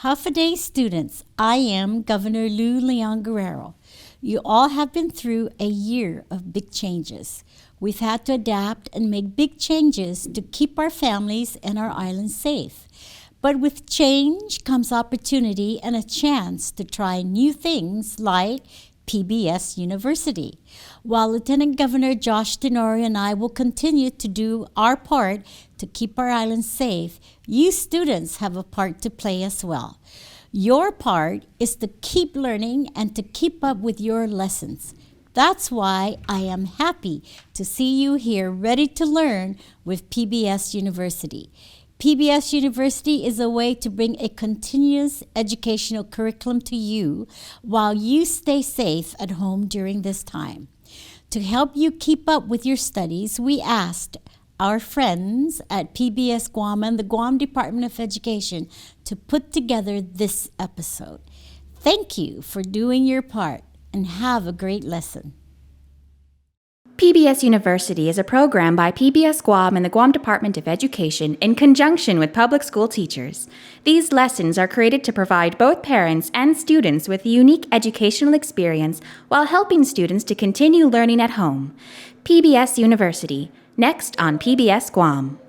Half a day students, I am Governor Lou Leon Guerrero. You all have been through a year of big changes. We've had to adapt and make big changes to keep our families and our island safe. But with change comes opportunity and a chance to try new things like PBS University. While Lieutenant Governor Josh Tenorio and I will continue to do our part to keep our island safe, you students have a part to play as well. Your part is to keep learning and to keep up with your lessons. That's why I am happy to see you here ready to learn with PBS University. PBS University is a way to bring a continuous educational curriculum to you while you stay safe at home during this time. To help you keep up with your studies, we asked our friends at PBS Guam and the Guam Department of Education to put together this episode. Thank you for doing your part and have a great lesson. PBS University is a program by PBS Guam and the Guam Department of Education in conjunction with public school teachers. These lessons are created to provide both parents and students with a unique educational experience while helping students to continue learning at home. PBS University, next on PBS Guam.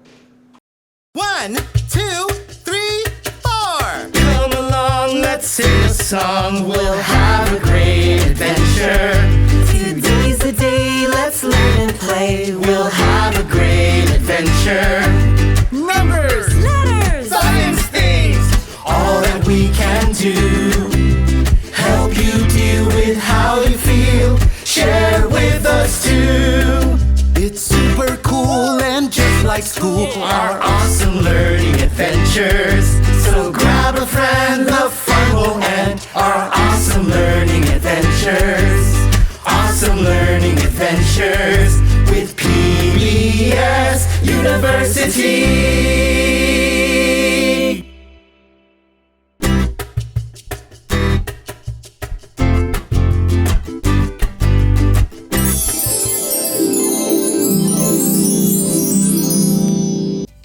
1, 2, 3, 4. Come along, let's sing a song. We'll have a great adventure. Today's the day, let's learn and play. We'll have a great adventure. Numbers, letters, science things, all that we can do. Help you deal with how you feel. Share with us too. It's super cool and just like school, our awesome learning adventures. So grab a friend, the fun will end. Our awesome learning adventures. Awesome learning adventures with PBS University.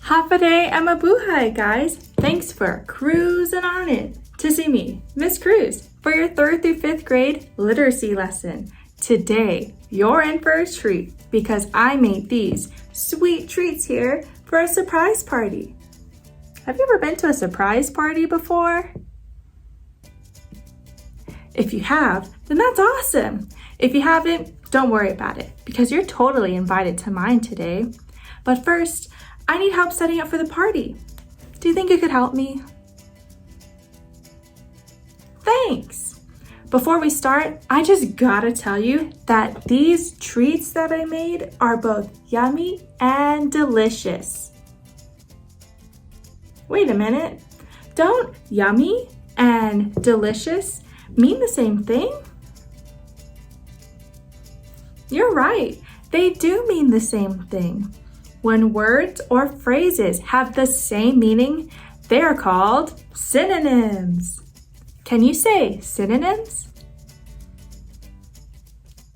Hafaday and mabuhay, guys. Thanks for cruising on in to see me, Miss Cruz, for your 3rd through 5th grade literacy lesson. Today, you're in for a treat because I made these sweet treats here for a surprise party. Have you ever been to a surprise party before? If you have, then that's awesome. If you haven't, don't worry about it because you're totally invited to mine today. But first, I need help setting up for the party. Do you think you could help me? Thanks. Before we start, I just gotta tell you that these treats that I made are both yummy and delicious. Wait a minute, don't yummy and delicious mean the same thing? You're right, they do mean the same thing. When words or phrases have the same meaning, they are called synonyms. Can you say synonyms?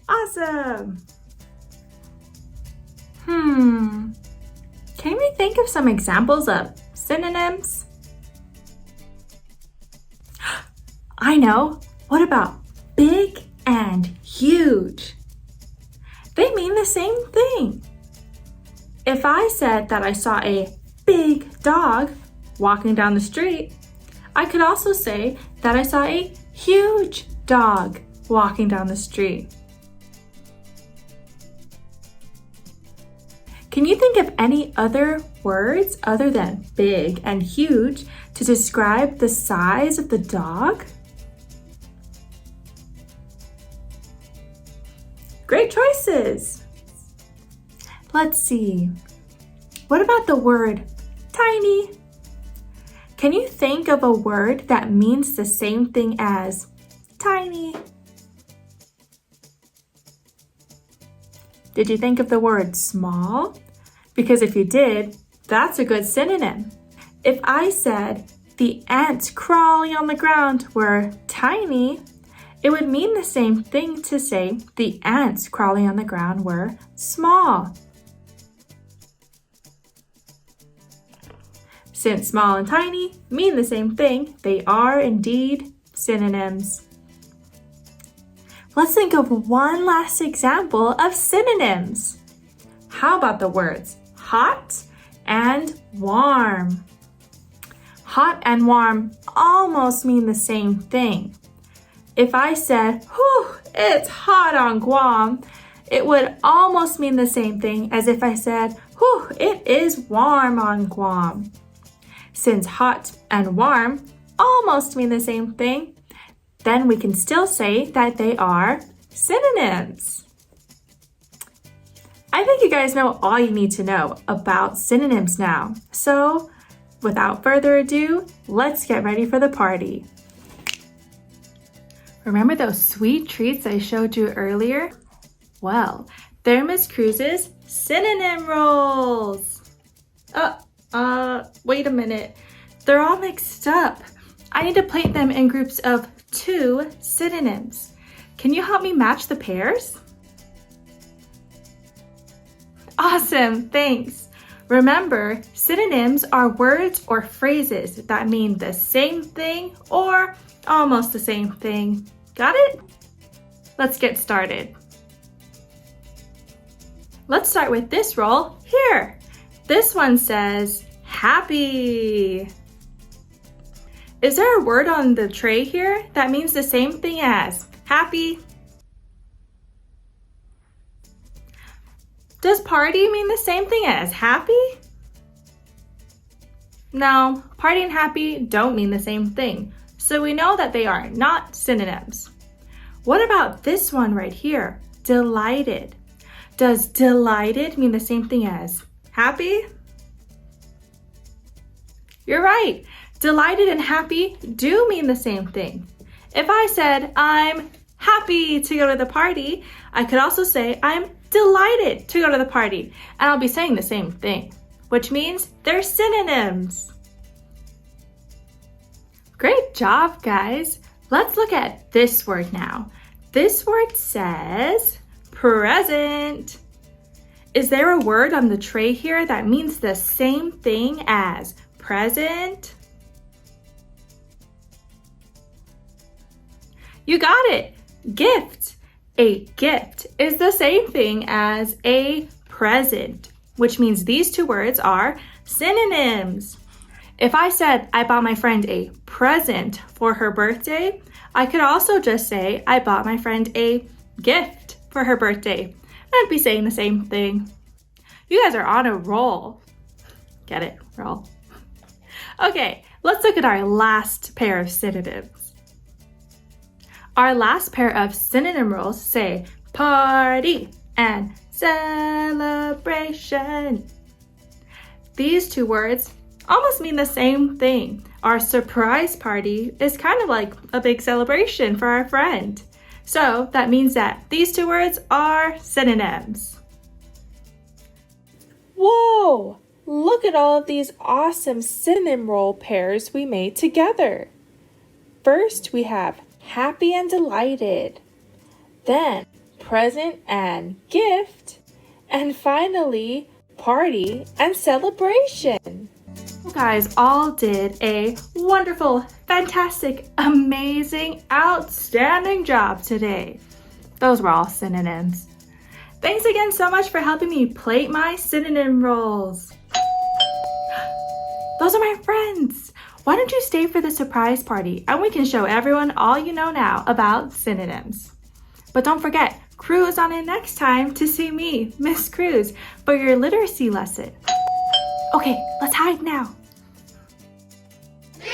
Awesome! Can we think of some examples of synonyms? I know! What about big and huge? They mean the same thing. If I said that I saw a big dog walking down the street, I could also say that I saw a huge dog walking down the street. Can you think of any other words other than big and huge to describe the size of the dog? Great choices! Let's see. What about the word tiny? Can you think of a word that means the same thing as tiny? Did you think of the word small? Because if you did, that's a good synonym. If I said the ants crawling on the ground were tiny, it would mean the same thing to say the ants crawling on the ground were small. Since small and tiny mean the same thing, they are indeed synonyms. Let's think of one last example of synonyms. How about the words hot and warm? Hot and warm almost mean the same thing. If I said, whew, it's hot on Guam, it would almost mean the same thing as if I said, whew, it is warm on Guam. Since hot and warm almost mean the same thing, then we can still say that they are synonyms. I think you guys know all you need to know about synonyms now. So, without further ado, let's get ready for the party. Remember those sweet treats I showed you earlier? Well, they're Miss Cruz's synonym rolls. Wait a minute. They're all mixed up. I need to plate them in groups of 2 synonyms. Can you help me match the pairs? Awesome, thanks. Remember, synonyms are words or phrases that mean the same thing or almost the same thing. Got it? Let's get started. Let's start with this roll here. This one says happy. Is there a word on the tray here that means the same thing as happy? Does party mean the same thing as happy? No, party and happy don't mean the same thing, so we know that they are not synonyms. What about this one right here, delighted? Does delighted mean the same thing as happy? You're right. Delighted and happy do mean the same thing. If I said, I'm happy to go to the party, I could also say, I'm delighted to go to the party, and I'll be saying the same thing, which means they're synonyms. Great job, guys. Let's look at this word now. This word says present. Is there a word on the tray here that means the same thing as present? You got it! Gift. A gift is the same thing as a present, which means these 2 words are synonyms. If I said I bought my friend a present for her birthday, I could also just say I bought my friend a gift for her birthday. I'd be saying the same thing. You guys are on a roll. Get it? Roll. Okay, let's look at our last pair of synonyms. Our last pair of synonym rules say party and celebration. These 2 words almost mean the same thing. Our surprise party is kind of like a big celebration for our friend. So that means that these 2 words are synonyms. Whoa! Look at all of these awesome synonym roll pairs we made together. First, we have happy and delighted, then present and gift, and finally party and celebration. You guys all did a wonderful, fantastic, amazing, outstanding job today. Those were all synonyms. Thanks again so much for helping me plate my synonym rolls. Those are my friends. Why don't you stay for the surprise party and we can show everyone all you know now about synonyms. But don't forget, cruise on in next time to see me, Miss Cruz, for your literacy lesson. Okay, let's hide now. 3,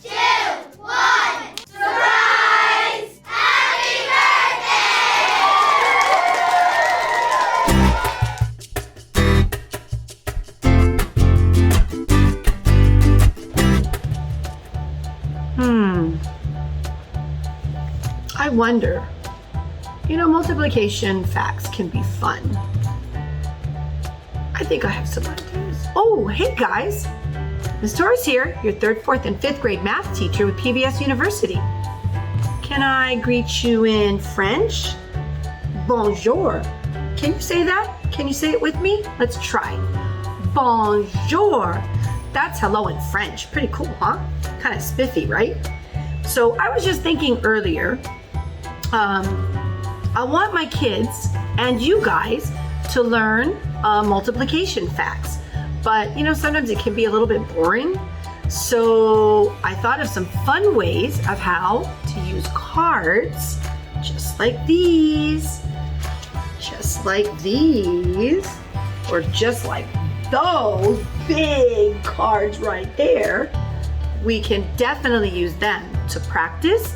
2, 1, surprise! Happy I wonder. Multiplication facts can be fun. I think I have some ideas. Oh, hey guys. Ms. Torres here, your 3rd, 4th, and 5th grade math teacher with PBS University. Can I greet you in French? Bonjour. Can you say that? Can you say it with me? Let's try. Bonjour. That's hello in French. Pretty cool, huh? Kind of spiffy, right? So I was just thinking earlier, I want my kids and you guys to learn multiplication facts. But you know, sometimes it can be a little bit boring. So I thought of some fun ways of how to use cards, just like these, or just like those big cards right there. We can definitely use them to practice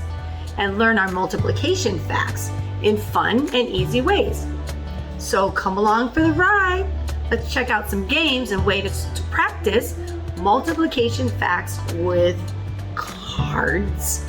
and learn our multiplication facts in fun and easy ways. So come along for the ride. Let's check out some games and ways to practice multiplication facts with cards.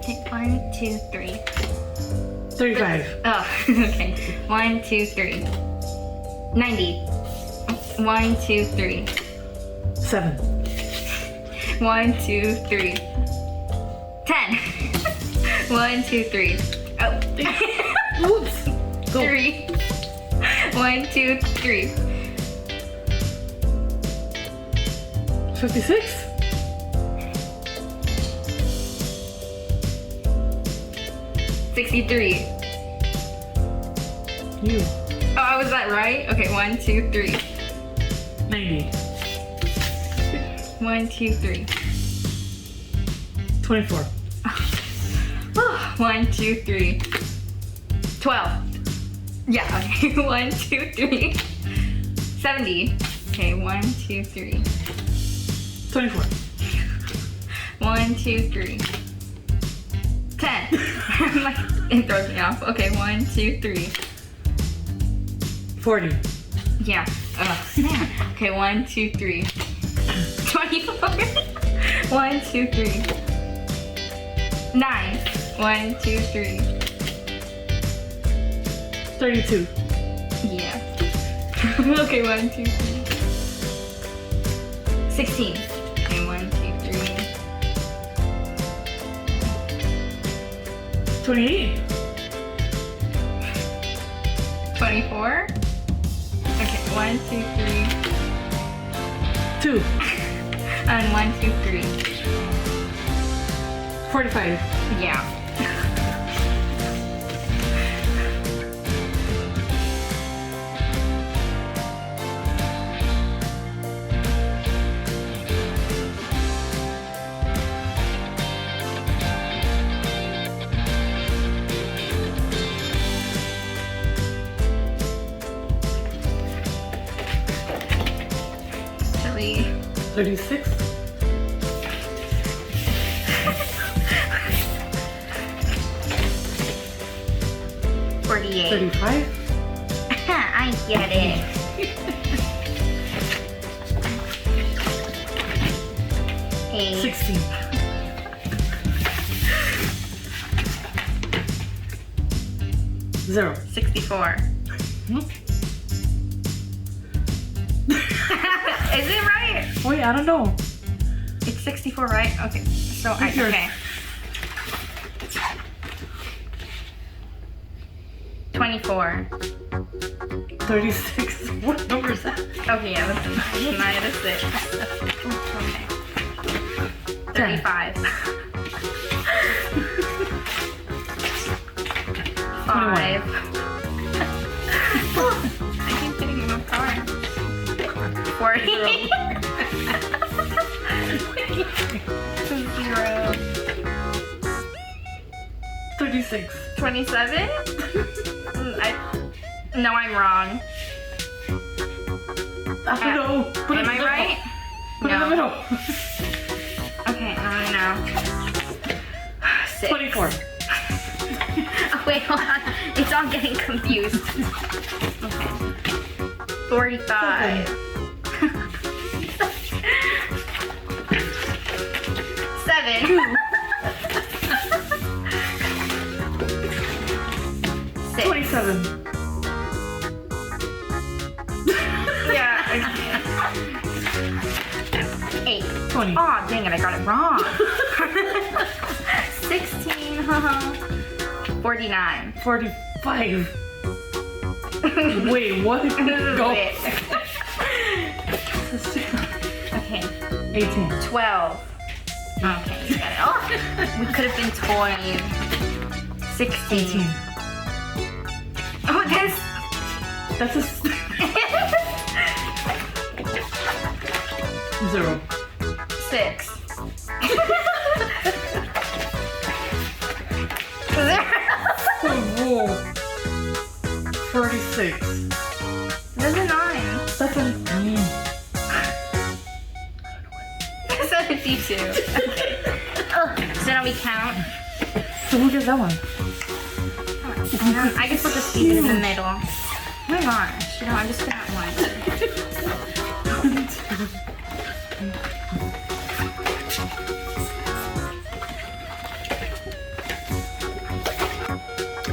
Okay, 1, 2, 3. 35. Oh, okay. 1, 2, 3. 90. 1, 2, 3. 7. 1, 2, 3. 10. 1, 2, 3. Oh. Oops. Go. 3. 1, 2, 3. 56. 63. You. Oh, was that right? Okay, 1, 2, 3. 90. 1, 2, 3. 24. 1, 2, 3. 12. Yeah, okay. 1, 2, 3. 70. Okay, 1, 2, 3. 24. 1, 2, 3. 10. Like, it throws me off. Okay, 1, 2, 3. 40. Yeah. Oh, man. Okay, 1, 2, 3. 24. 1, 2, 3. 9. 1, 2, 3. 32. Yeah. Okay, 1, 2, 3. 16. Okay, 1, 2, 3. 28. 24. Okay, 1, 2, 3. 2. And 1, 2, 3. 45. Yeah. Three. 36. 48. 35. I get it. 8. 16. 0. 64. Is it right? Wait, I don't know. It's 64, right? Okay. So I It's yours. okay. 24. 36. What number is that? Okay, yeah, that's 9 out of 6. Okay. 35. 5. I keep hitting him with cards. 40. 0. 36. 27? No, I'm wrong. I don't know. Put it Am in I the right? Put it in the middle. Okay, I don't know. 6. 24. Oh, wait, hold on. It's all getting confused. Okay. 45. 7. 6. 27. Yeah. 8. 20. Oh, dang it, I got it wrong. 16, 49. 45. Wait, what? Go. Wait. Okay, 18. 12. Okay, you got it. Oh, we could have been toying. 16. 18. Oh, this. That's a 0. 6. Whoa. 36. There's a 9. That's a 72. Okay. So now we count. So who gets that one? I can put the speed in the middle. Oh my gosh. No, I'm just gonna have one.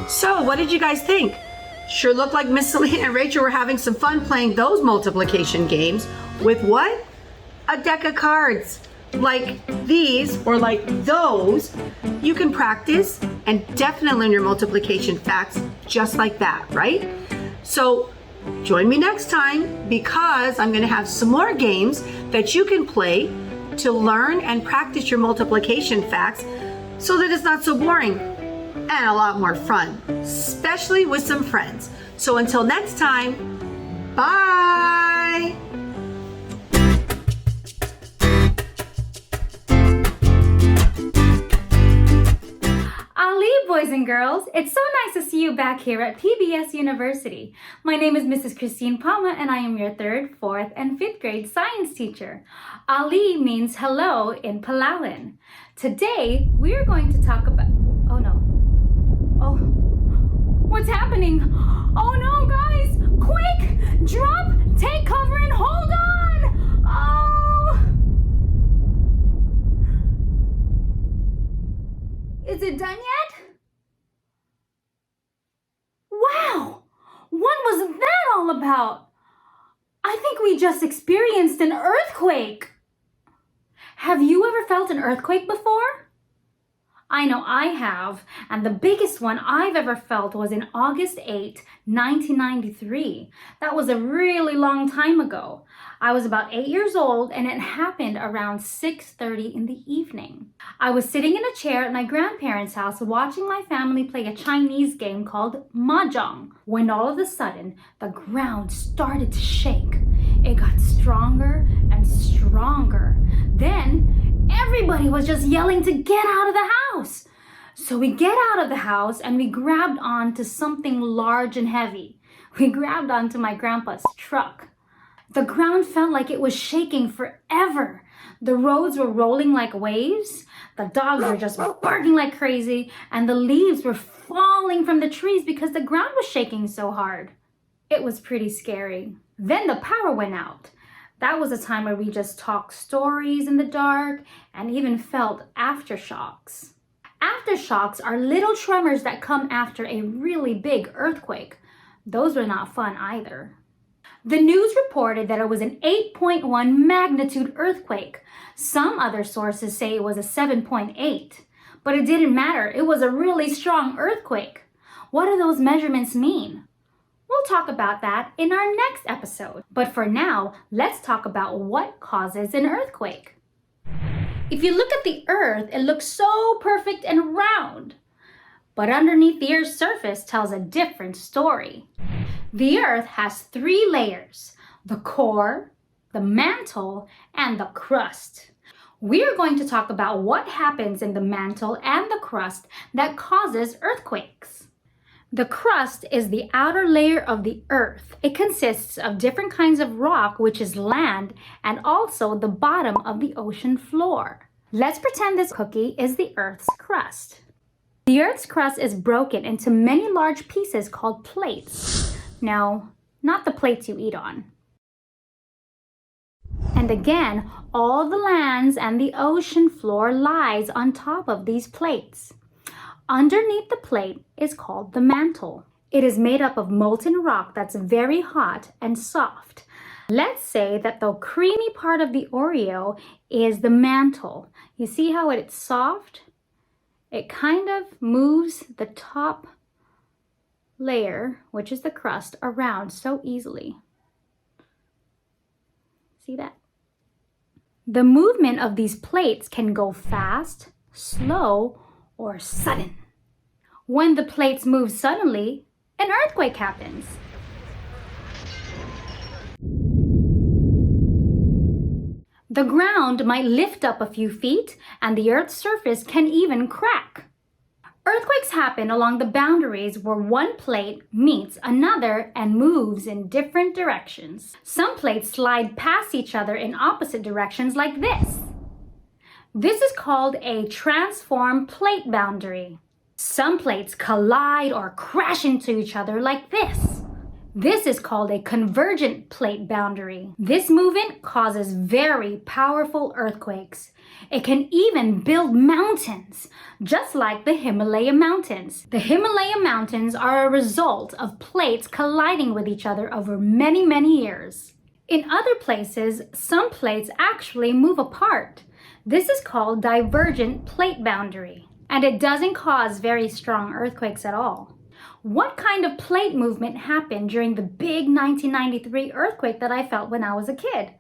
So, what did you guys think? Sure looked like Miss Selena and Rachel were having some fun playing those multiplication games with what? A deck of cards. Like these or like those. You can practice and definitely learn your multiplication facts just like that, right? So, join me next time because I'm going to have some more games that you can play to learn and practice your multiplication facts so that it's not so boring and a lot more fun, especially with some friends. So until next time, bye! Ali, boys and girls, it's so nice to see you back here at PBS University. My name is Mrs. Christine Palma and I am your 3rd, 4th, and 5th grade science teacher. Ali means hello in Palauan. Today, we're going to talk about... Oh no. Oh, what's happening? Oh no, guys! Quick! Drop, take cover, and hold on! Oh! Is it done yet? Wow! What was that all about? I think we just experienced an earthquake. Have you ever felt an earthquake before? I know I have, and the biggest one I've ever felt was in August 8, 1993. That was a really long time ago. I was about 8 years old and it happened around 6:30 in the evening. I was sitting in a chair at my grandparents' house watching my family play a Chinese game called Mahjong when all of a sudden the ground started to shake. It got stronger and stronger. Then everybody was just yelling to get out of the house. So we get out of the house and we grabbed onto something large and heavy. We grabbed onto my grandpa's truck. The ground felt like it was shaking forever. The roads were rolling like waves. The dogs were just barking like crazy. And the leaves were falling from the trees because the ground was shaking so hard. It was pretty scary. Then the power went out. That was a time where we just talked stories in the dark and even felt aftershocks. Aftershocks are little tremors that come after a really big earthquake. Those were not fun either. The news reported that it was an 8.1 magnitude earthquake. Some other sources say it was a 7.8, but it didn't matter. It was a really strong earthquake. What do those measurements mean? We'll talk about that in our next episode. But for now, let's talk about what causes an earthquake. If you look at the earth, it looks so perfect and round. But underneath the earth's surface tells a different story. The earth has 3 layers: the core, the mantle, and the crust. We are going to talk about what happens in the mantle and the crust that causes earthquakes. The crust is the outer layer of the earth. It consists of different kinds of rock, which is land, and also the bottom of the ocean floor. Let's pretend this cookie is the earth's crust. The earth's crust is broken into many large pieces called plates. No, not the plates you eat on. And again, all the lands and the ocean floor lies on top of these plates. Underneath the plate is called the mantle. It is made up of molten rock that's very hot and soft. Let's say that the creamy part of the Oreo is the mantle. You see how it's soft? It kind of moves the top layer, which is the crust, around so easily. See that? The movement of these plates can go fast, slow, or sudden. When the plates move suddenly, an earthquake happens. The ground might lift up a few feet, and the Earth's surface can even crack. Earthquakes happen along the boundaries where one plate meets another and moves in different directions. Some plates slide past each other in opposite directions like this. This is called a transform plate boundary. Some plates collide or crash into each other like this. This is called a convergent plate boundary. This movement causes very powerful earthquakes. It can even build mountains, just like the Himalaya Mountains. The Himalaya Mountains are a result of plates colliding with each other over many, many years. In other places, some plates actually move apart. This is called divergent plate boundary, and it doesn't cause very strong earthquakes at all. What kind of plate movement happened during the big 1993 earthquake that I felt when I was a kid?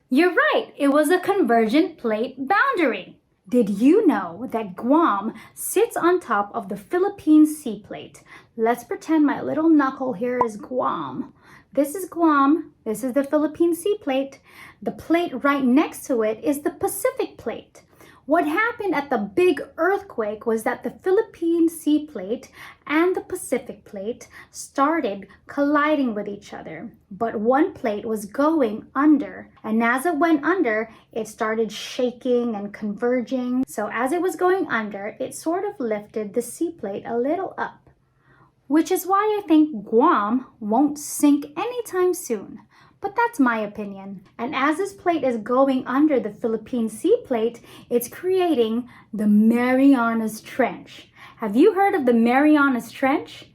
You're right, it was a convergent plate boundary. Did you know that Guam sits on top of the Philippine Sea Plate? Let's pretend my little knuckle here is Guam. This is Guam, this is the Philippine Sea Plate. The plate right next to it is the Pacific Plate. What happened at the big earthquake was that the Philippine Sea Plate and the Pacific Plate started colliding with each other. But one plate was going under, and as it went under, it started shaking and converging. So as it was going under, it sort of lifted the sea plate a little up, which is why I think Guam won't sink anytime soon. But that's my opinion. And as this plate is going under the Philippine Sea Plate, it's creating the Marianas Trench. Have you heard of the Marianas Trench?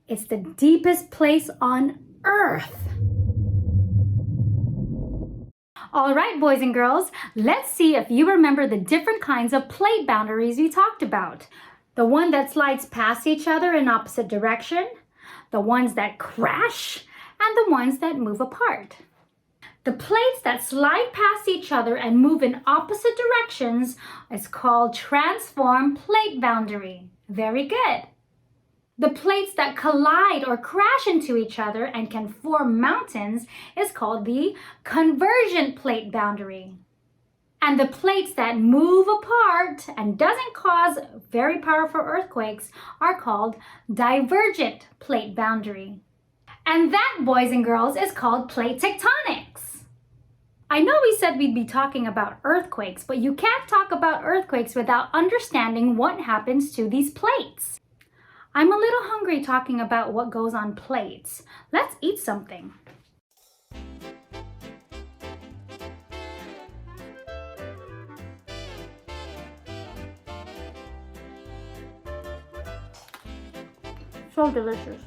It's the deepest place on Earth. All right, boys and girls, let's see if you remember the different kinds of plate boundaries we talked about. The one that slides past each other in opposite direction, the ones that crash, and the ones that move apart. The plates that slide past each other and move in opposite directions is called transform plate boundary. Very good. The plates that collide or crash into each other and can form mountains is called the convergent plate boundary. And the plates that move apart and doesn't cause very powerful earthquakes are called divergent plate boundary. And that, boys and girls, is called plate tectonics. I know we said we'd be talking about earthquakes, but you can't talk about earthquakes without understanding what happens to these plates. I'm a little hungry talking about what goes on plates. Let's eat something. So delicious.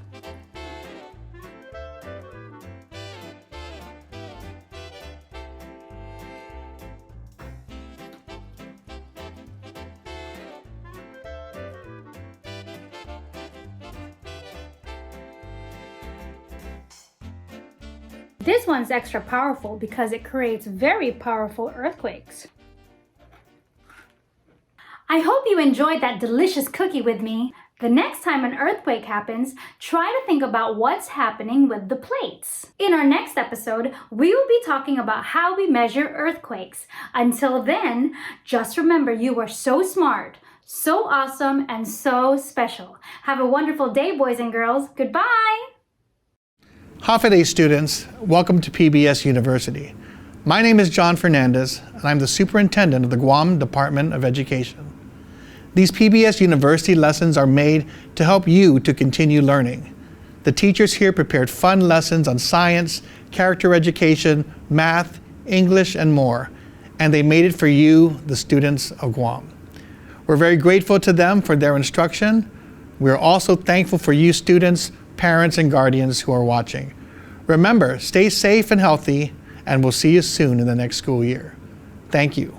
This one's extra powerful because it creates very powerful earthquakes. I hope you enjoyed that delicious cookie with me. The next time an earthquake happens, try to think about what's happening with the plates. In our next episode, we will be talking about how we measure earthquakes. Until then, just remember you are so smart, so awesome, and so special. Have a wonderful day, boys and girls. Goodbye! Hafa students, welcome to PBS University. My name is John Fernandez, and I'm the superintendent of the Guam Department of Education. These PBS University lessons are made to help you to continue learning. The teachers here prepared fun lessons on science, character education, math, English, and more, and they made it for you, the students of Guam. We're very grateful to them for their instruction. We are also thankful for you students, parents, and guardians who are watching. Remember, stay safe and healthy, and we'll see you soon in the next school year. Thank you.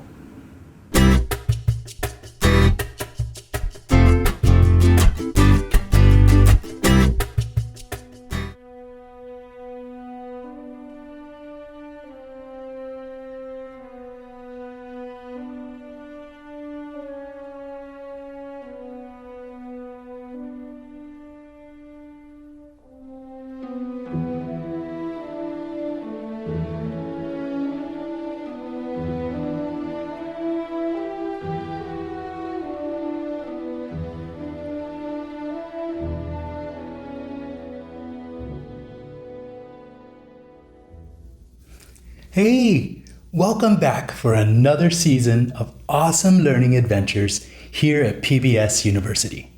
Hey, welcome back for another season of awesome learning adventures here at PBS University.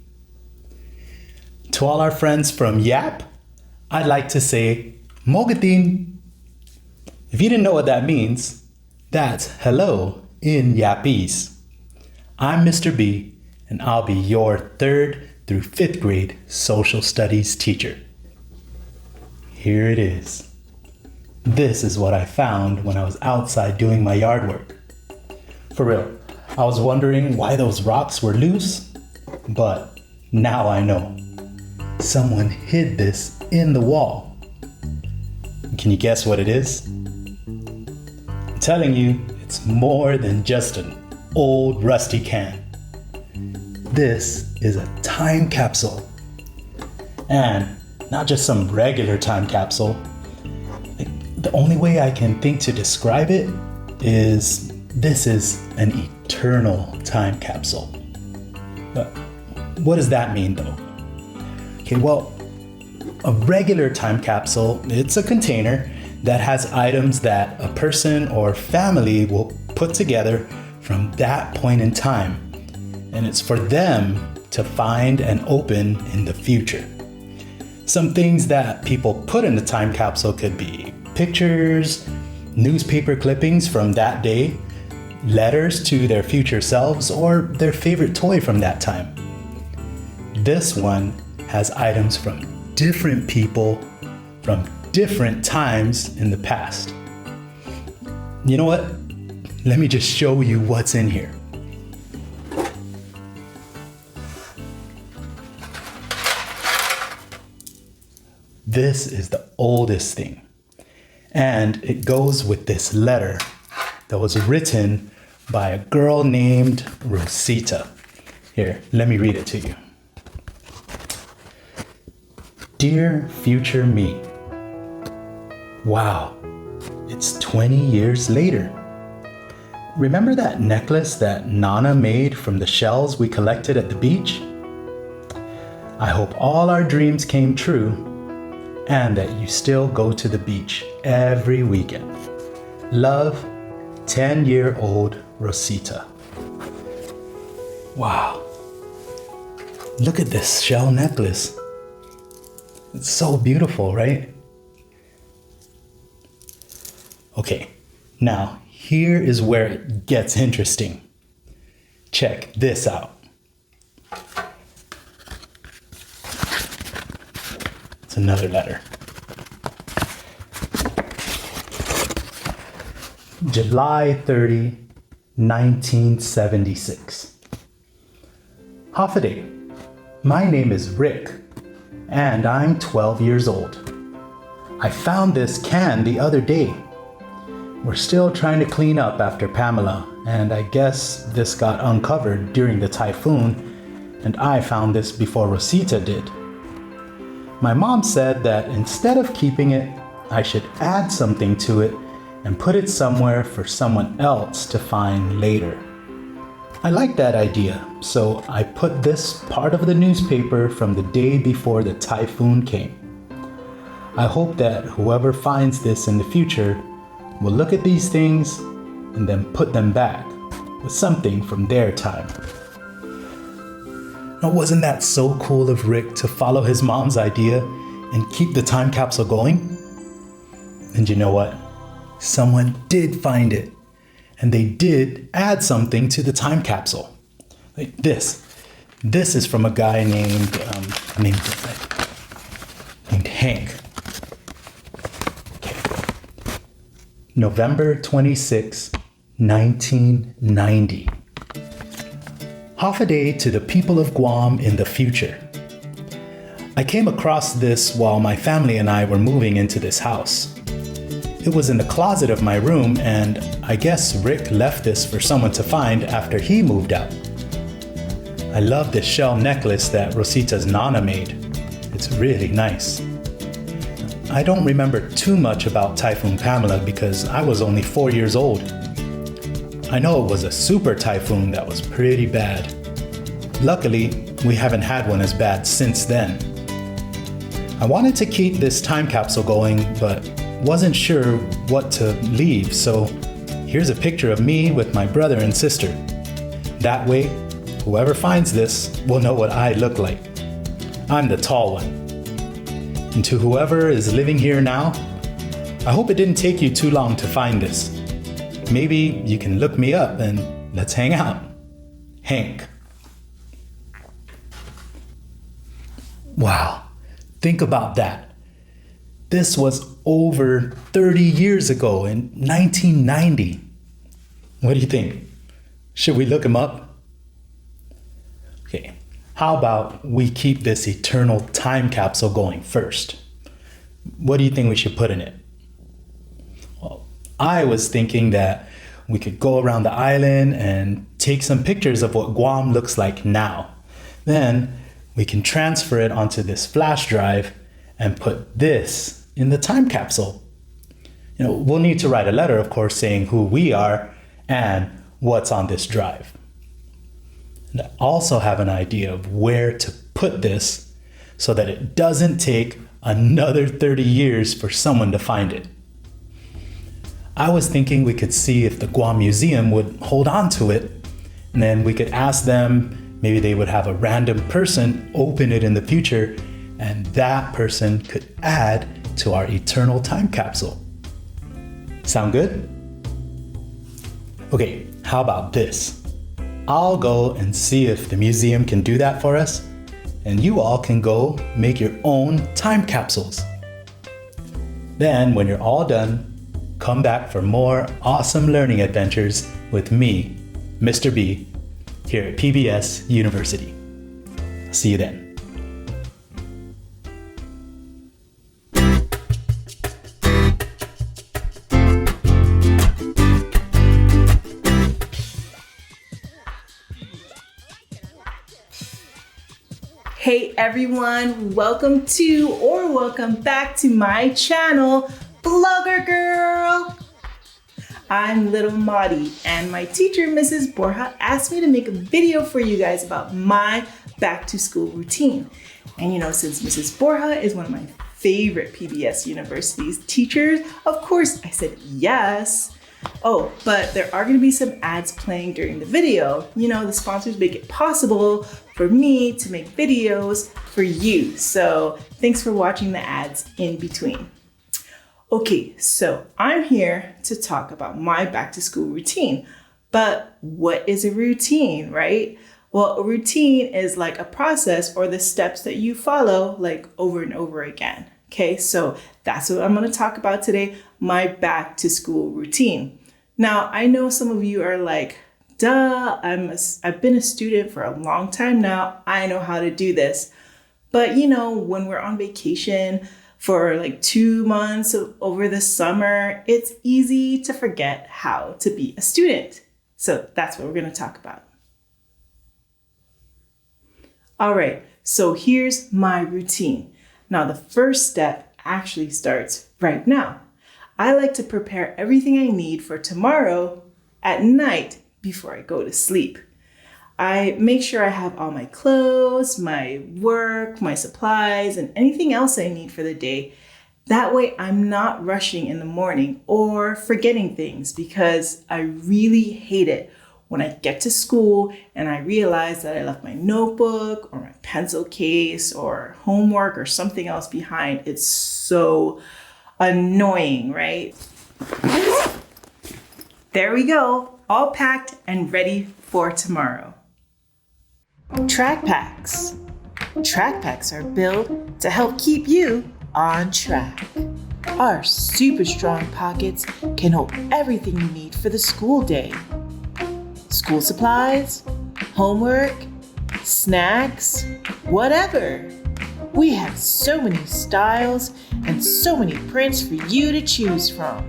To all our friends from YAP, I'd like to say Mogatin. If you didn't know what that means, that's hello in Yapese. I'm Mr. B, and I'll be your 3rd through 5th grade social studies teacher. Here it is. This is what I found when I was outside doing my yard work. For real, I was wondering why those rocks were loose, but now I know. Someone hid this in the wall. Can you guess what it is? I'm telling you, it's more than just an old rusty can. This is a time capsule. And not just some regular time capsule. The only way I can think to describe it is this is an eternal time capsule. But what does that mean though? Okay, well, a regular time capsule, it's a container that has items that a person or family will put together from that point in time. And it's for them to find and open in the future. Some things that people put in the time capsule could be pictures, newspaper clippings from that day, letters to their future selves, or their favorite toy from that time. This one has items from different people from different times in the past. You know what? Let me just show you what's in here. This is the oldest thing. And it goes with this letter that was written by a girl named Rosita. Here, let me read it to you. Dear future me. Wow, it's 20 years later. Remember that necklace that Nana made from the shells we collected at the beach? I hope all our dreams came true and that you still go to the beach every weekend. Love, 10-year-old Rosita. Wow. Look at this shell necklace. It's so beautiful, right? Okay, now here is where it gets interesting. Check this out. It's another letter. July 30, 1976. Half a day. My name is Rick, and I'm 12 years old. I found this can the other day. We're still trying to clean up after Pamela, and I guess this got uncovered during the typhoon, and I found this before Rosita did. My mom said that instead of keeping it, I should add something to it and put it somewhere for someone else to find later. I liked that idea, so I put this part of the newspaper from the day before the typhoon came. I hope that whoever finds this in the future will look at these things and then put them back with something from their time. Now, wasn't that so cool of Rick to follow his mom's idea and keep the time capsule going? And you know what? Someone did find it, and they did add something to the time capsule. Like this. This is from a guy named Hank. Okay. November 26, 1990. Half a day to the people of Guam in the future. I came across this while my family and I were moving into this house. It was in the closet of my room, and I guess Rick left this for someone to find after he moved out. I love this shell necklace that Rosita's Nana made. It's really nice. I don't remember too much about Typhoon Pamela because I was only 4 years old. I know it was a super typhoon that was pretty bad. Luckily, we haven't had one as bad since then. I wanted to keep this time capsule going, but wasn't sure what to leave, so here's a picture of me with my brother and sister. That way, whoever finds this will know what I look like. I'm the tall one. And to whoever is living here now, I hope it didn't take you too long to find this. Maybe you can look me up and let's hang out. Hank. Wow, think about that. This was over 30 years ago in 1990. What do you think? Should we look him up? Okay, how about we keep this eternal time capsule going first? What do you think we should put in it? Well, I was thinking that we could go around the island and take some pictures of what Guam looks like now. Then we can transfer it onto this flash drive and put this in the time capsule. We'll need to write a letter, of course, saying who we are and what's on this drive. And I also have an idea of where to put this so that it doesn't take another 30 years for someone to find it. I was thinking we could see if the Guam Museum would hold on to it, and then we could ask them, maybe they would have a random person open it in the future, and that person could add to our eternal time capsule. Sound good? Okay, how about this? I'll go and see if the museum can do that for us, and you all can go make your own time capsules. Then, when you're all done, come back for more awesome learning adventures with me, Mr. B, here at PBS University. See you then. Hey everyone, welcome back to my channel, Blogger Girl. I'm little Maudie, and my teacher, Mrs. Borja, asked me to make a video for you guys about my back to school routine. And since Mrs. Borja is one of my favorite PBS University's teachers, of course I said yes. Oh, but there are going to be some ads playing during the video. The sponsors make it possible for me to make videos for you. So thanks for watching the ads in between. Okay, so I'm here to talk about my back to school routine. But what is a routine, right? Well, a routine is like a process or the steps that you follow like over and over again. Okay, so that's what I'm going to talk about today, my back to school routine. Now, I know some of you are like, duh, I've been a student for a long time now. I know how to do this. But when we're on vacation for like 2 months over the summer, it's easy to forget how to be a student. So that's what we're going to talk about. All right, so here's my routine. Now, the first step actually starts right now. I like to prepare everything I need for tomorrow at night before I go to sleep. I make sure I have all my clothes, my work, my supplies, and anything else I need for the day. That way I'm not rushing in the morning or forgetting things, because I really hate it when I get to school and I realize that I left my notebook or my pencil case or homework or something else behind. It's so annoying, right? There we go, all packed and ready for tomorrow. Track packs. Track packs are built to help keep you on track. Our super strong pockets can hold everything you need for the school day. School supplies, homework, snacks, whatever. We have so many styles and so many prints for you to choose from.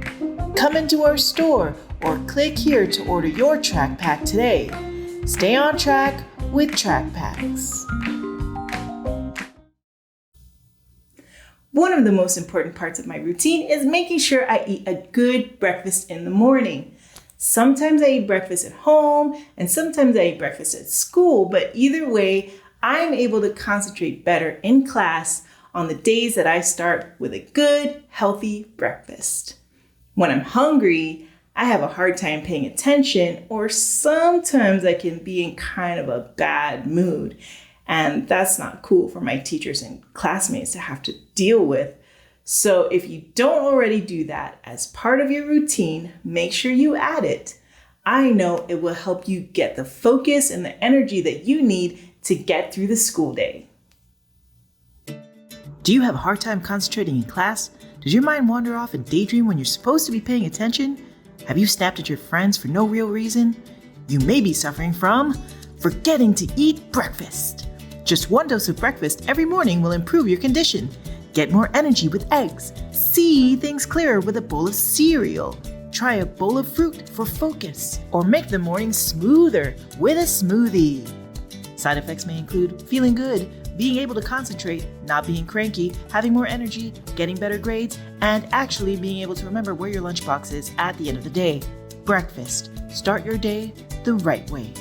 Come into our store or click here to order your track pack today. Stay on track with Track Packs. One of the most important parts of my routine is making sure I eat a good breakfast in the morning. Sometimes I eat breakfast at home and sometimes I eat breakfast at school, but either way, I'm able to concentrate better in class on the days that I start with a good, healthy breakfast. When I'm hungry, I have a hard time paying attention, or sometimes I can be in kind of a bad mood. And that's not cool for my teachers and classmates to have to deal with. So if you don't already do that as part of your routine, make sure you add it. I know it will help you get the focus and the energy that you need to get through the school day. Do you have a hard time concentrating in class? Does your mind wander off and daydream when you're supposed to be paying attention? Have you snapped at your friends for no real reason? You may be suffering from forgetting to eat breakfast. Just one dose of breakfast every morning will improve your condition. Get more energy with eggs. See things clearer with a bowl of cereal. Try a bowl of fruit for focus, or make the morning smoother with a smoothie. Side effects may include feeling good, being able to concentrate, not being cranky, having more energy, getting better grades, and actually being able to remember where your lunchbox is at the end of the day. Breakfast. Start your day the right way.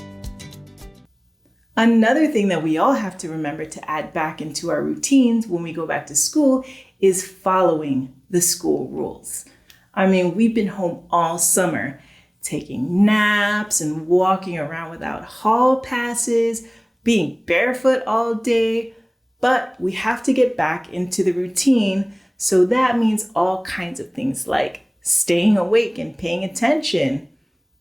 Another thing that we all have to remember to add back into our routines when we go back to school is following the school rules. I mean, we've been home all summer, taking naps and walking around without hall passes, being barefoot all day, but we have to get back into the routine. So that means all kinds of things like staying awake and paying attention,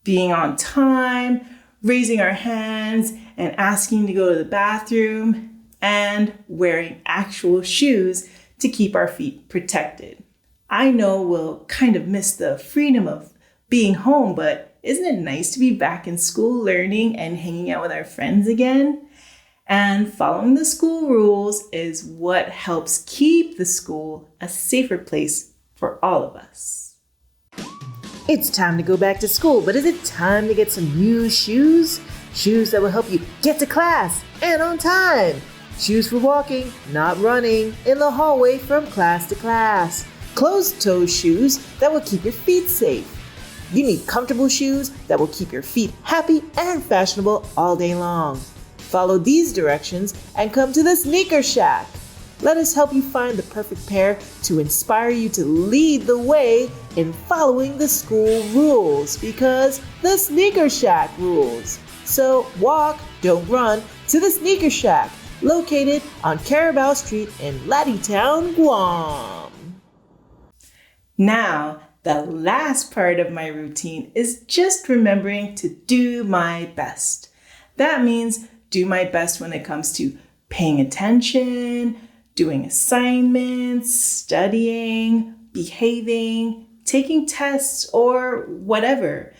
being on time, raising our hands and asking to go to the bathroom, and wearing actual shoes to keep our feet protected. I know we'll kind of miss the freedom of being home, but isn't it nice to be back in school learning and hanging out with our friends again? And following the school rules is what helps keep the school a safer place for all of us. It's time to go back to school, but is it time to get some new shoes? Shoes that will help you get to class and on time. Shoes for walking, not running, in the hallway from class to class. Closed-toe shoes that will keep your feet safe. You need comfortable shoes that will keep your feet happy and fashionable all day long. Follow these directions and come to the Sneaker Shack. Let us help you find the perfect pair to inspire you to lead the way in following the school rules, because the Sneaker Shack rules. So walk, don't run, to the Sneaker Shack, located on Carabao Street in Ladytown, Guam. Now, the last part of my routine is just remembering to do my best. That means do my best when it comes to paying attention, doing assignments, studying, behaving, taking tests, or whatever.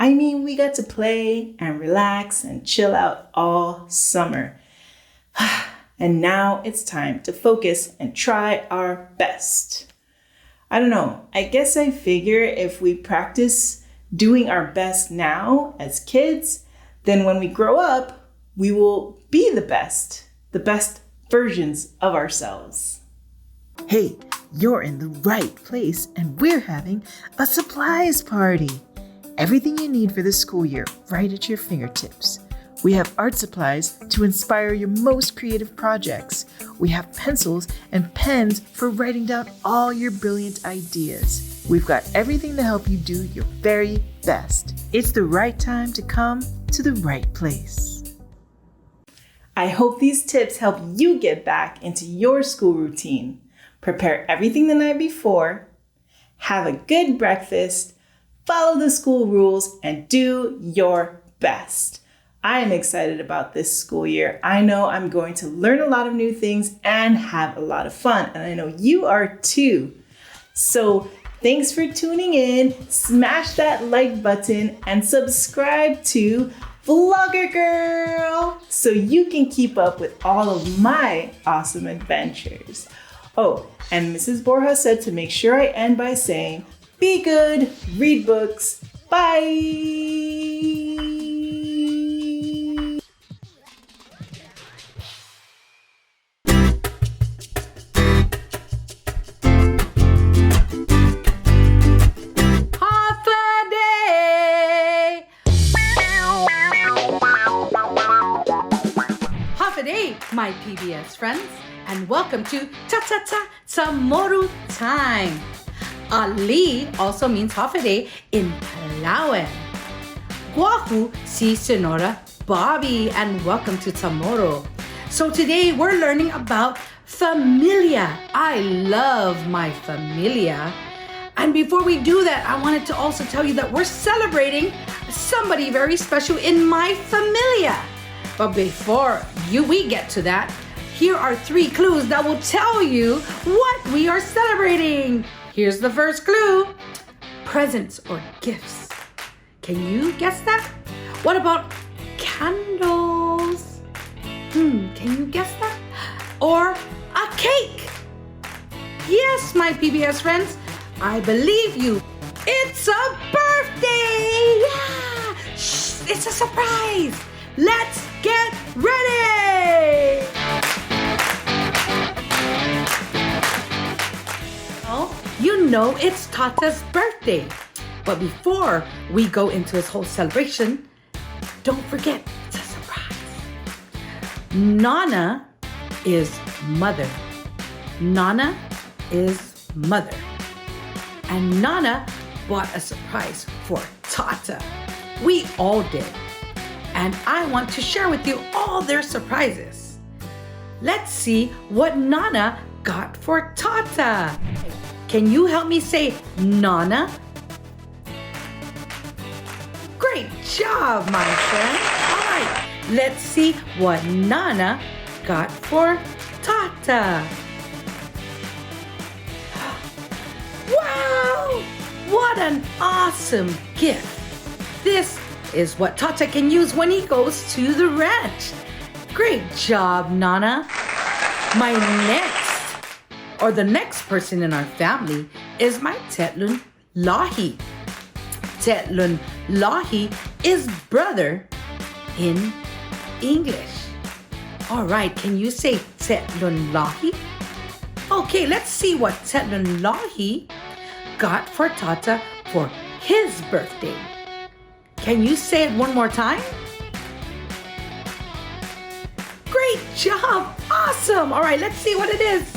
I mean, we got to play and relax and chill out all summer. And now it's time to focus and try our best. I don't know, I guess I figure if we practice doing our best now as kids, then when we grow up, we will be the best the best versions of ourselves. Hey, you're in the right place, and we're having a supplies party. Everything you need for the school year right at your fingertips. We have art supplies to inspire your most creative projects. We have pencils and pens for writing down all your brilliant ideas. We've got everything to help you do your very best. It's the right time to come to the right place. I hope these tips help you get back into your school routine. Prepare everything the night before, have a good breakfast, follow the school rules, and do your best. I am excited about this school year. I know I'm going to learn a lot of new things and have a lot of fun, and I know you are too. So thanks for tuning in. Smash that like button and subscribe to Vlogger Girl so you can keep up with all of my awesome adventures. Oh, and Mrs. Borja said to make sure I end by saying, be good, read books, bye! My PBS friends, and welcome to Tsamoru time. Ali also means half a day in Palawan. Guahu si Senora Bobby, and welcome to Tsamoru. So today we're learning about familia. I love my familia. And before we do that, I wanted to also tell you that we're celebrating somebody very special in my familia. But before we get to that, here are 3 clues that will tell you what we are celebrating. Here's the first clue. Presents or gifts. Can you guess that? What about candles? Can you guess that? Or a cake? Yes, my PBS friends, I believe you. It's a birthday! Yeah! Shh, it's a surprise! Let's get ready! Well, you know it's Tata's birthday. But before we go into this whole celebration, don't forget, it's a surprise. Nana is mother. Nana is mother. And Nana bought a surprise for Tata. We all did. And I want to share with you all their surprises. Let's see what Nana got for Tata. Can you help me say Nana? Great job, my friend. All right, let's see what Nana got for Tata. Wow! What an awesome gift. This is what Tata can use when he goes to the ranch. Great job, Nana. The next person in our family is my Tetlun Lahi. Tetlun Lahi is brother in English. All right, can you say Tetlun Lahi? Okay, let's see what Tetlun Lahi got for Tata for his birthday. Can you say it one more time? Great job! Awesome! All right, let's see what it is.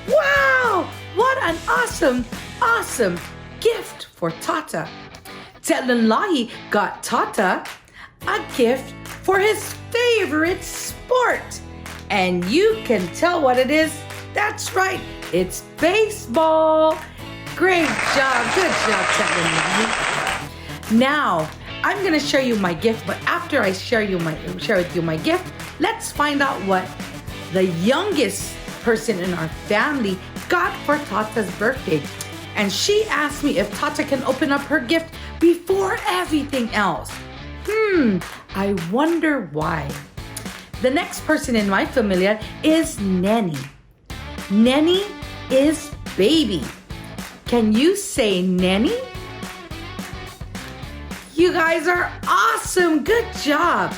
Wow! What an awesome gift for Tata. Tetlun Lahi got Tata a gift for his favorite sport. And you can tell what it is. That's right, it's baseball. Great job. Good job, Tetlun Lahi. Now, I'm gonna show you my gift, but after I share with you my gift, let's find out what the youngest person in our family got for Tata's birthday. And she asked me if Tata can open up her gift before everything else. I wonder why. The next person in my familia is Nenny. Nenny is baby. Can you say Nenny? You guys are awesome. Good job.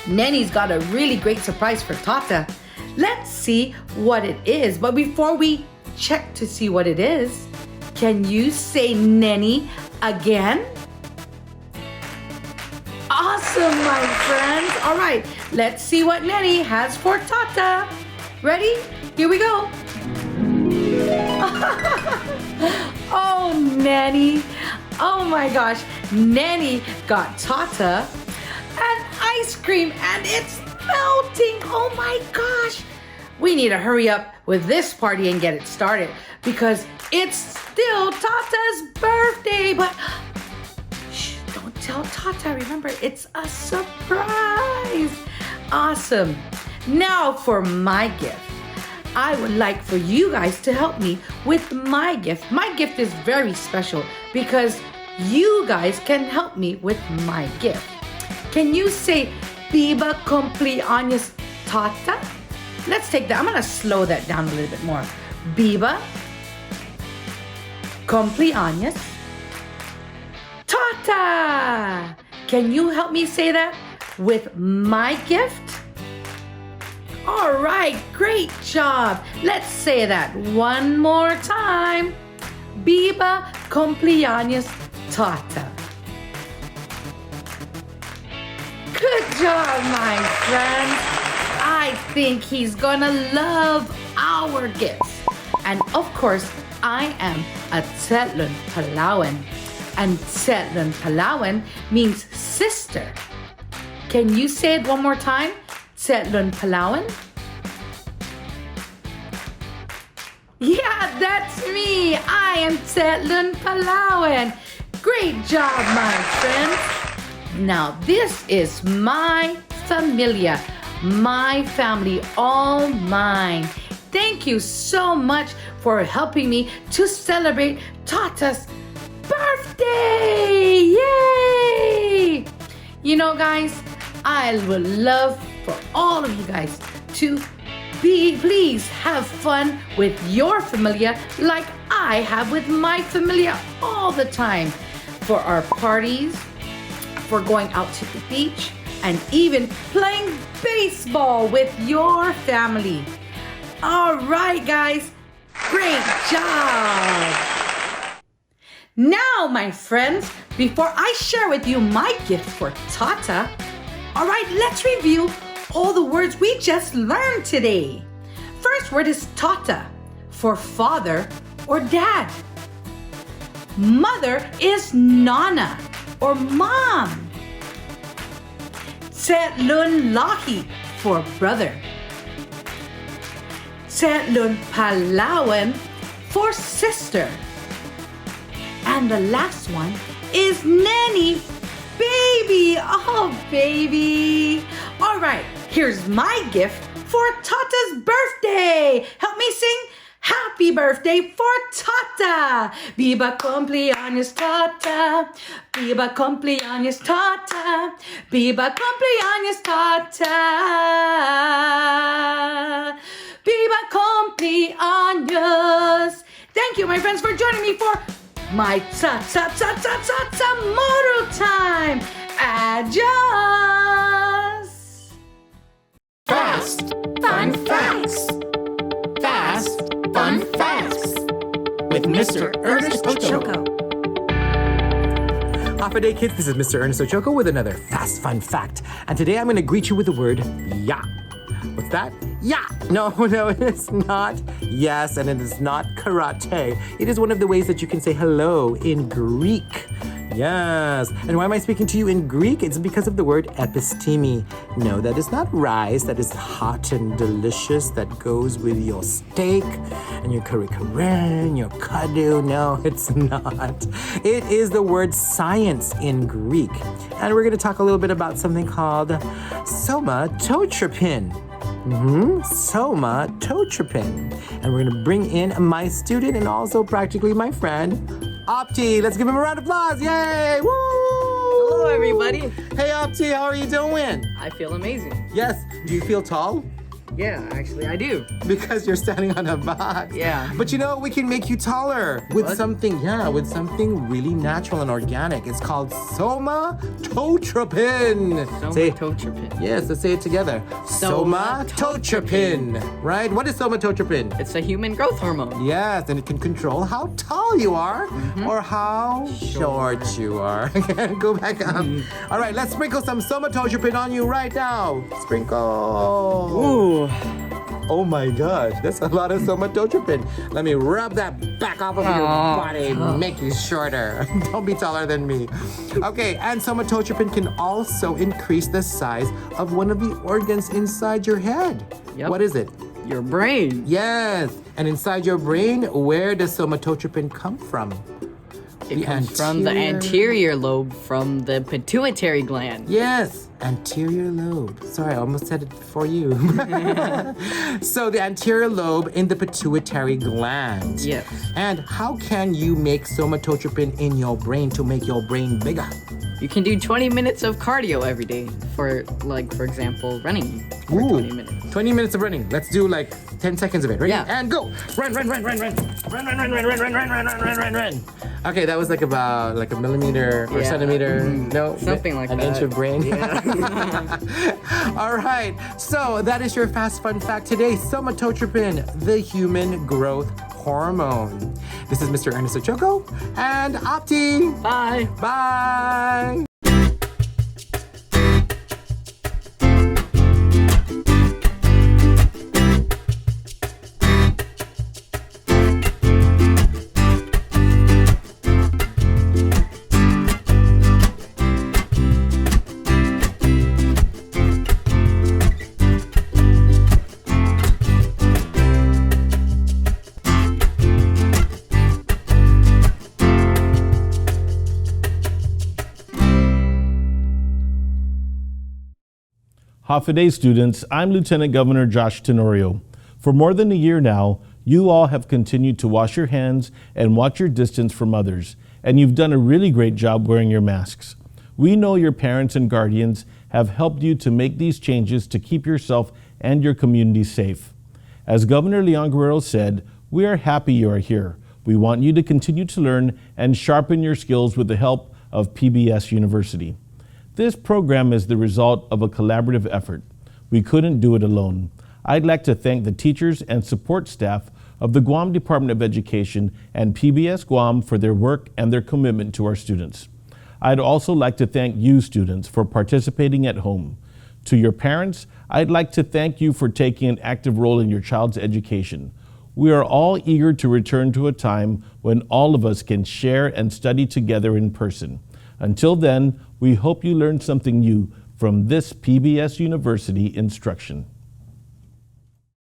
Nenny's got a really great surprise for Tata. Let's see what it is. But before we check to see what it is, can you say Nenny again? Awesome, my friends. All right, let's see what Nenny has for Tata. Ready? Here we go. Oh, Nenny. Oh my gosh. Nenny got Tata an ice cream and it's melting. Oh my gosh. We need to hurry up with this party and get it started because it's still Tata's birthday. But shh, don't tell Tata. Remember, it's a surprise. Awesome. Now for my gift. I would like for you guys to help me with my gift. My gift is very special because you guys can help me with my gift. Can you say Biba cumpleaños Tata? Let's take that. I'm gonna slow that down a little bit more. Biba cumpleaños Tata. Can you help me say that with my gift? All right, great job. Let's say that one more time. Biba cumpleaños Tata. Good job, my friends. I think he's gonna love our gifts. And of course, I am a Tzelon Palawan. And Tzelon Palawan means sister. Can you say it one more time? Tzelon Palawan? Yeah, that's me. I am Tzelon Palawan. Great job, my friends. Now, this is my familia, my family, all mine. Thank you so much for helping me to celebrate Tata's birthday. Yay! You know, guys, I would love for all of you guys to please have fun with your familia like I have with my familia all the time. For our parties, for going out to the beach, and even playing baseball with your family. All right, guys, great job. Now, my friends, before I share with you my gift for Tata, all right, let's review all the words we just learned today. First word is Tata, for father or dad. Mother is Nana, or mom. Tzelon Lahi, for brother. Tzelon Palawan, for sister. And the last one is Nenny, baby. Oh, baby. All right, here's my gift for Tata's birthday. Help me sing happy birthday for Tata. Biba cumpleaños Tata. Biba cumpleaños Tata. Biba cumpleaños Tata. Biba cumpleaños. Thank you, my friends, for joining me for my tomorrow time. Adios. Fast, fun facts. Fast, fun facts. With Mr. Ernest Ochoco. Happy day, kids. This is Mr. Ernest Ochoco with another fast, fun fact. And today I'm going to greet you with the word ya. What's that? Ya! No, it's not yes, and it is not karate. It is one of the ways that you can say hello in Greek. Yes. And why am I speaking to you in Greek? It's because of the word episteme. No, that is not rice. That is hot and delicious. That goes with your steak and your curry and your kadu. No, it's not. It is the word science in Greek. And we're going to talk a little bit about something called somatotropin. Somatotropin. And we're going to bring in my student and also practically my friend, Opti. Let's give him a round of applause. Yay! Woo! Hello, everybody. Hey, Opti, how are you doing? I feel amazing. Yes. Do you feel tall? Yeah, actually, I do. Because you're standing on a box. Yeah. But you know, we can make you taller with What? something really natural and organic. It's called somatotropin. Somatotropin. Yes, let's say it together. Somatotropin. Right? What is somatotropin? It's a human growth hormone. Yes, and it can control how tall you are or how short you are. Go back up. All right, let's sprinkle some somatotropin on you right now. Sprinkle. Ooh. Oh my gosh, that's a lot of somatotropin. Let me rub that back off of your body, make you shorter. Don't be taller than me. Okay, and somatotropin can also increase the size of one of the organs inside your head. Yep. What is it? Your brain. Yes, and inside your brain, where does somatotropin come from? It comes from the anterior lobe from the pituitary gland. Yes, anterior lobe. Sorry, I almost said it before you. So the anterior lobe in the pituitary gland. Yes. And how can you make somatotropin in your brain to make your brain bigger? You can do 20 minutes of cardio every day for example, running for 20 minutes. 20 minutes of running. Let's do like 10 seconds of it. Ready? Yeah. And go. Run. Okay, that was like about like a millimeter or centimeter. No, something like an that. inch of brain. Yeah. All right. So that is your fast fun fact today. Somatotropin, the human growth hormone. This is Mr. Ernest Ochoco and Opti. Bye. Bye. Hafa students, I'm Lieutenant Governor Josh Tenorio. For more than a year now, you all have continued to wash your hands and watch your distance from others, and you've done a really great job wearing your masks. We know your parents and guardians have helped you to make these changes to keep yourself and your community safe. As Governor Leon Guerrero said, we are happy you are here. We want you to continue to learn and sharpen your skills with the help of PBS University. This program is the result of a collaborative effort. We couldn't do it alone. I'd like to thank the teachers and support staff of the Guam Department of Education and PBS Guam for their work and their commitment to our students. I'd also like to thank you students for participating at home. To your parents, I'd like to thank you for taking an active role in your child's education. We are all eager to return to a time when all of us can share and study together in person. Until then, we hope you learned something new from this PBS University instruction.